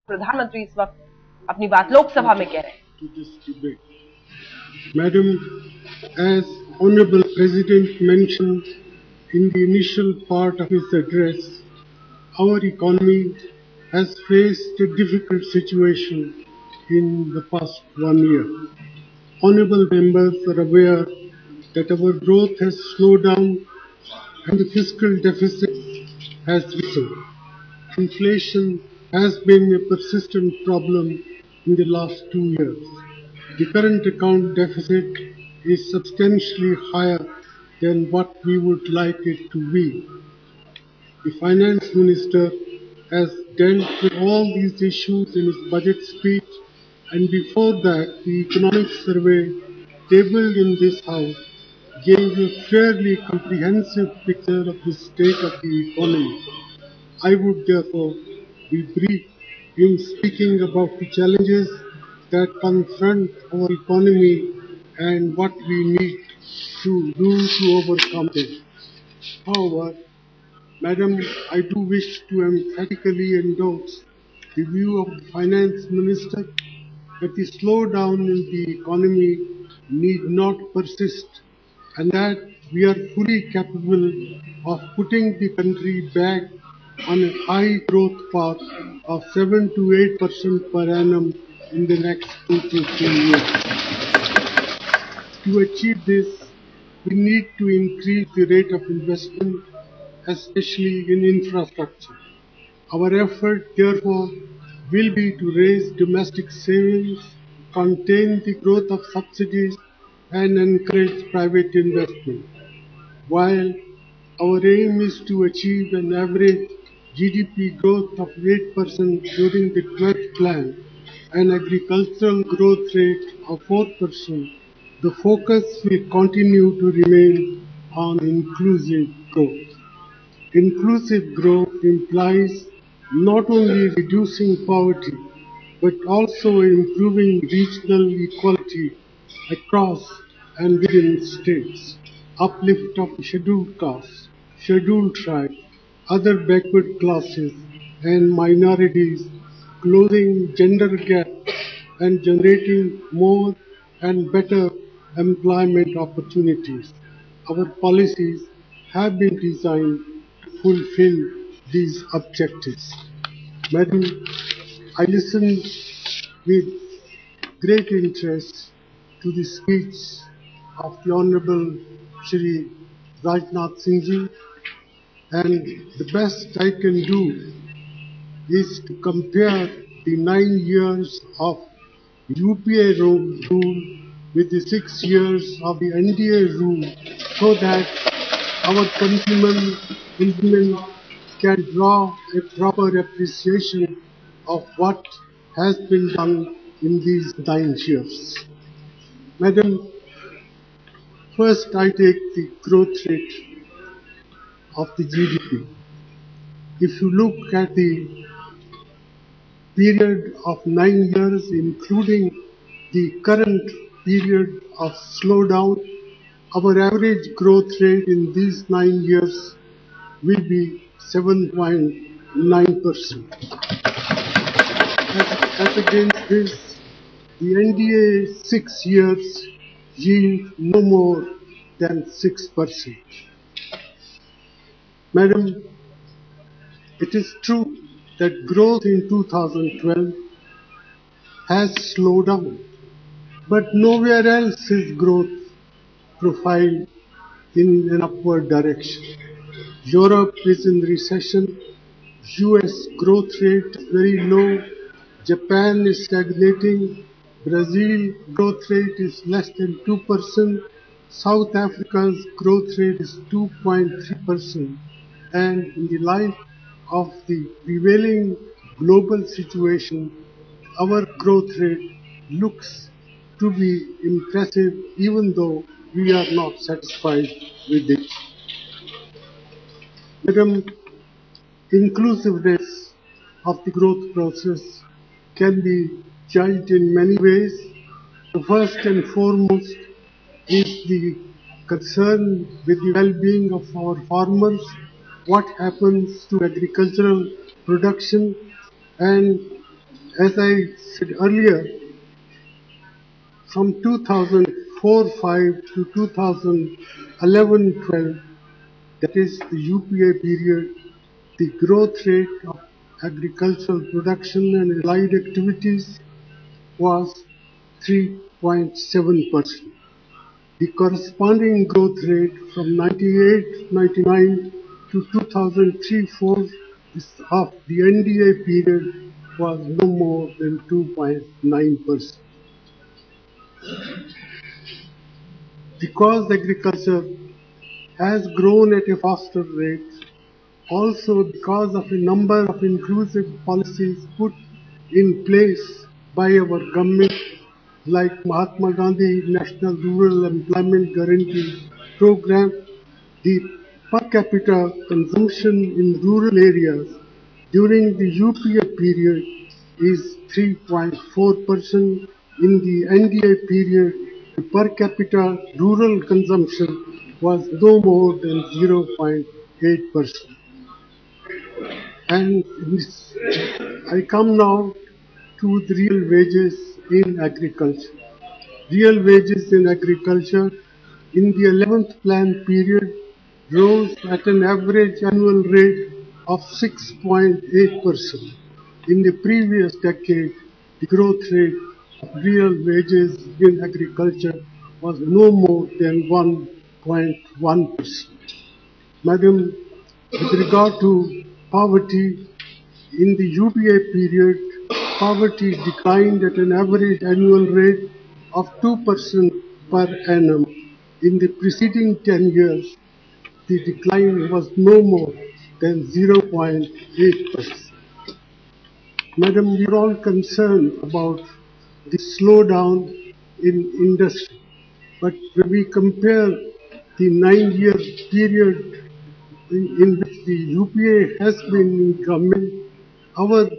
प्रधानमंत्री इस वक्त अपनी बात लोकसभा में कह रहे हैं। Madam, as Honorable President mentioned in the initial part of his address, our economy has faced a difficult situation in the past 1 year. Honorable members are aware that our growth has slowed down and the fiscal deficit has risen. Inflation has been a persistent problem in the last 2 years. The current account deficit is substantially higher than what we would like it to be. The Finance Minister has dealt with all these issues in his budget speech, and before that, the Economic Survey tabled in this House gave a fairly comprehensive picture of the state of the economy. I would therefore be brief in speaking about the challenges that confront our economy and what we need to do to overcome them. However, Madam, I do wish to emphatically endorse the view of the Finance Minister that the slowdown in the economy need not persist and that we are fully capable of putting the country back on a high growth path of 7 to 8% per annum in the next 2 to 3 years. To achieve this, we need to increase the rate of investment, especially in infrastructure. Our effort, therefore, will be to raise domestic savings, contain the growth of subsidies, and encourage private investment. While our aim is to achieve an average GDP growth of 8% during the 12th plan and agricultural growth rate of 4%, the focus will continue to remain on inclusive growth. Inclusive growth implies not only reducing poverty, but also improving regional equality across and within states, uplift of scheduled castes, scheduled tribes, other backward classes and minorities, closing gender gaps and generating more and better employment opportunities. Our policies have been designed to fulfill these objectives. Madam, I listened with great interest to the speech of the Honorable Shri Rajnath Singh Ji, and the best I can do is to compare the 9 years of UPA rule with the 6 years of the NDA rule so that our countrymen can draw a proper appreciation of what has been done in these 9 years. Madam, first I take the growth rate of the GDP. If you look at the period of 9 years, including the current period of slowdown, our average growth rate in these 9 years will be 7.9%. As against this, the NDA 6 years yield no more than 6%. Madam, it is true that growth in 2012 has slowed down, but nowhere else is growth profile in an upward direction. Europe is in recession, US growth rate is very low, Japan is stagnating, Brazil growth rate is less than 2%, South Africa's growth rate is 2.3%, and in the light of the prevailing global situation, our growth rate looks to be impressive even though we are not satisfied with it. Madam, inclusiveness of the growth process can be judged in many ways. The first and foremost is the concern with the well-being of our farmers, what happens to agricultural production, and As I said earlier, from 2004-5 to 2011-12, that is the UPA period, the growth rate of agricultural production and allied activities was 3.7%. The corresponding growth rate from 98-99 to 2003-4 of the NDA period was no more than 2.9%. Because agriculture has grown at a faster rate, also because of a number of inclusive policies put in place by our government, like Mahatma Gandhi National Rural Employment Guarantee Program, the per capita consumption in rural areas during the UPA period is 3.4%. In the NDA period, the per capita rural consumption was no more than 0.8%. And I come now to the real wages in agriculture. Real wages in agriculture in the 11th plan period rose at an average annual rate of 6.8%. In the previous decade, the growth rate of real wages in agriculture was no more than 1.1%. Madam, with regard to poverty, in the UPA period, poverty declined at an average annual rate of 2% per annum. In the preceding 10 years, the decline was no more than 0.8%. Madam, we are all concerned about the slowdown in industry. But when we compare the 9-year period in which the UPA has been in government, our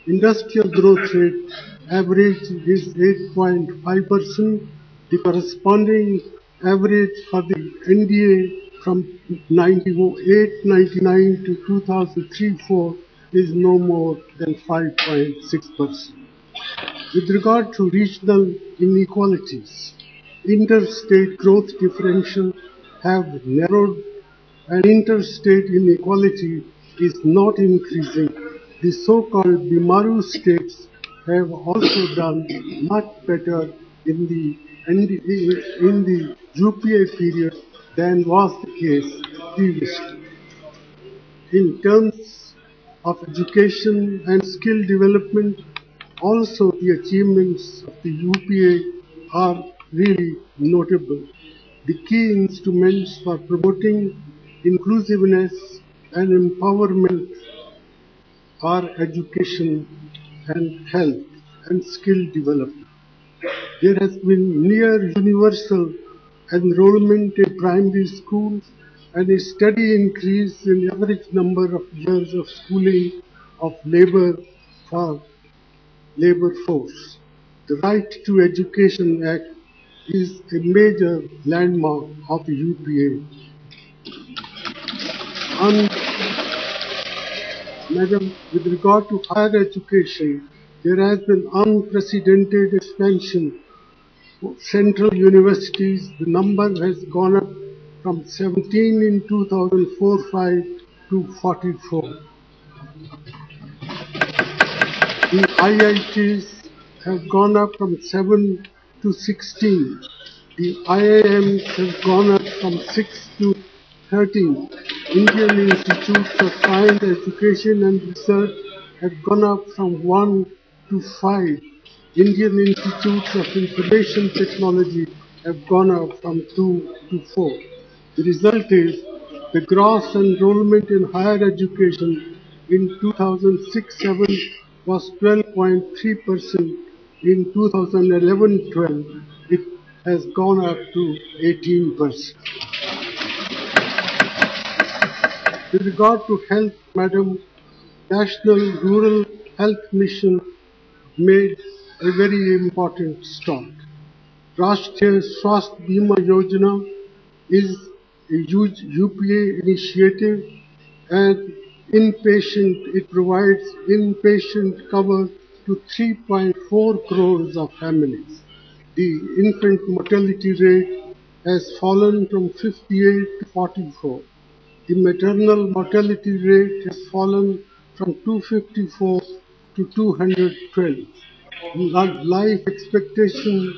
industrial growth rate average is 8.5%. The corresponding average for the NDA from 98-99 to 2003-4 is no more than 5.6%. With regard to regional inequalities, interstate growth differentials have narrowed and interstate inequality is not increasing. The so-called Bimaru states have also done much better in the UPA period than was the case previously. In terms of education and skill development, also the achievements of the UPA are really notable. The key instruments for promoting inclusiveness and empowerment are education and health and skill development. There has been near universal enrollment in primary schools and a steady increase in the average number of years of schooling of labor force. The Right to Education Act is a major landmark of the UPA. Madam, with regard to higher education, there has been unprecedented expansion of central universities. The number has gone up from 17 in 2004-5 to 44. The IITs have gone up from 7 to 16. The IIMs have gone up from 6 to 13. Indian Institutes of Science, Education and Research have gone up from 1 to 5. Indian Institutes of Information Technology have gone up from 2 to 4. The result is the gross enrollment in higher education in 2006-7 was 12.3%. In 2011-12, it has gone up to 18%. With regard to health, Madam, National Rural Health Mission made a very important start. Rashtriya Swasth Bima Yojana is a huge UPA initiative and it provides inpatient cover to 3.4 crores of families. The infant mortality rate has fallen from 58 to 44. The maternal mortality rate has fallen from 254 to 212. Life expectancy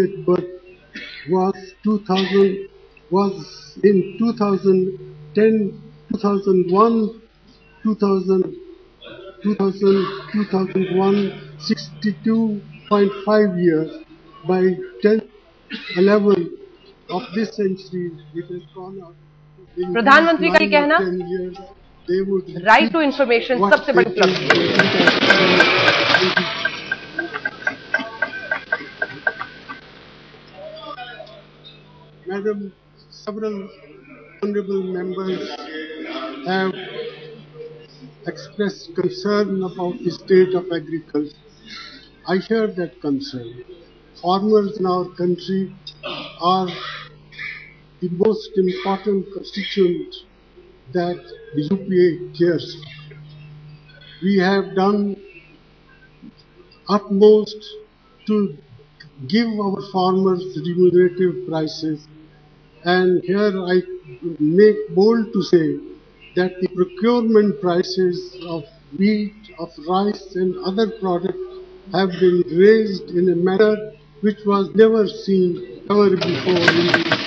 at birth was 2000 was in 2010, 2001, 2000, 62.5 years. By 10, 11 of this century, it has gone up. In these प्रधानमंत्री का ये 9 or कहना 10 years, they would right to information what सबसे they बड़ी उपलब्धि है। Madam, several honorable members have expressed concern about the state of agriculture. I share that concern. Farmers in our country are the most important constituent that the UPA cares for. We have done utmost to give our farmers remunerative prices, and here I make bold to say that the procurement prices of wheat, of rice and other products have been raised in a manner which was never seen ever before in the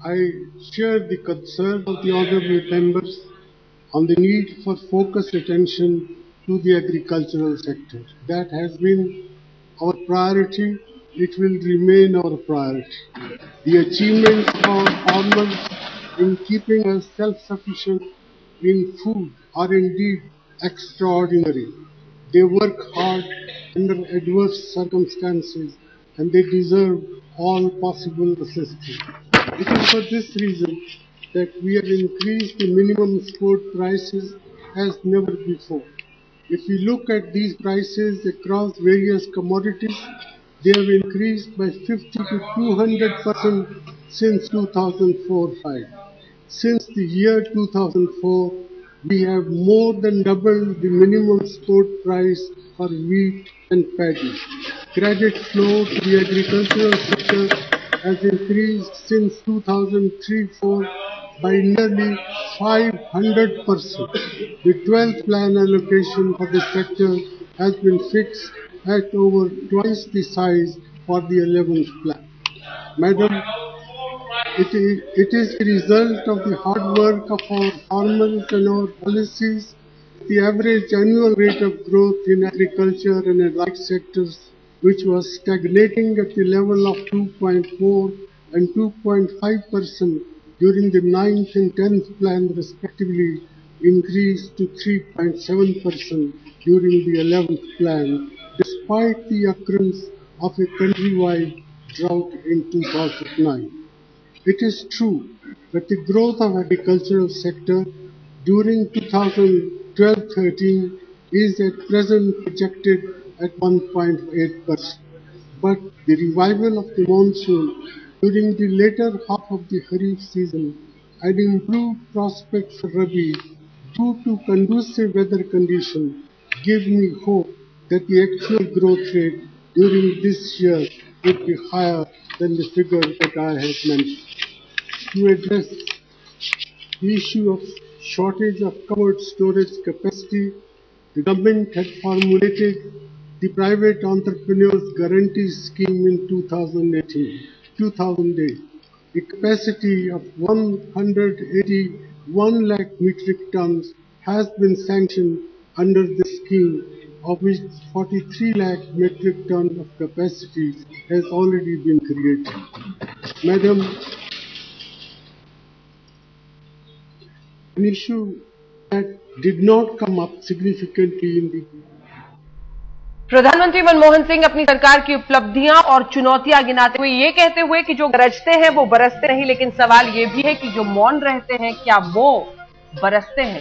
I share the concern of the honorable members on the need for focused attention to the agricultural sector. That has been our priority. It will remain our priority. The achievements of our farmers in keeping us self-sufficient in food are indeed extraordinary. They work hard under adverse circumstances and they deserve all possible assistance. It is for this reason that we have increased the minimum support prices as never before. If we look at these prices across various commodities, they have increased by 50 to 200% since 2004-5. Since the year 2004, we have more than doubled the minimum support price for wheat and paddy. Credit flow to the agricultural sector has increased since 2003-4 by nearly 500%. The 12th plan allocation for the sector has been fixed at over twice the size for the 11th plan. Madam, it is the result of the hard work of our farmers and our policies. The average annual rate of growth in agriculture and allied sectors, which was stagnating at the level of 2.4 and 2.5% during the 9th and 10th plan respectively, increased to 3.7% during the 11th plan, despite the occurrence of a countrywide drought in 2009. It is true that the growth of agricultural sector during 2012-13 is at present projected at 1.8%. But the revival of the monsoon during the later half of the Kharif season and improved prospects for Rabi due to conducive weather conditions give me hope that the actual growth rate during this year would be higher than the figure that I have mentioned. To address the issue of shortage of covered storage capacity, the government had formulated the Private Entrepreneurs Guarantee Scheme in 2008. A capacity of 181 lakh metric tons has been sanctioned under the scheme, of which 43 lakh metric tons of capacity has already been created. Madam, an issue that did not come up significantly in the प्रधानमंत्री मनमोहन सिंह अपनी सरकार की उपलब्धियां और चुनौतियां गिनाते हुए ये कहते हुए कि जो गरजते हैं वो बरसते नहीं, लेकिन सवाल ये भी है कि जो मौन रहते हैं क्या वो बरसते हैं।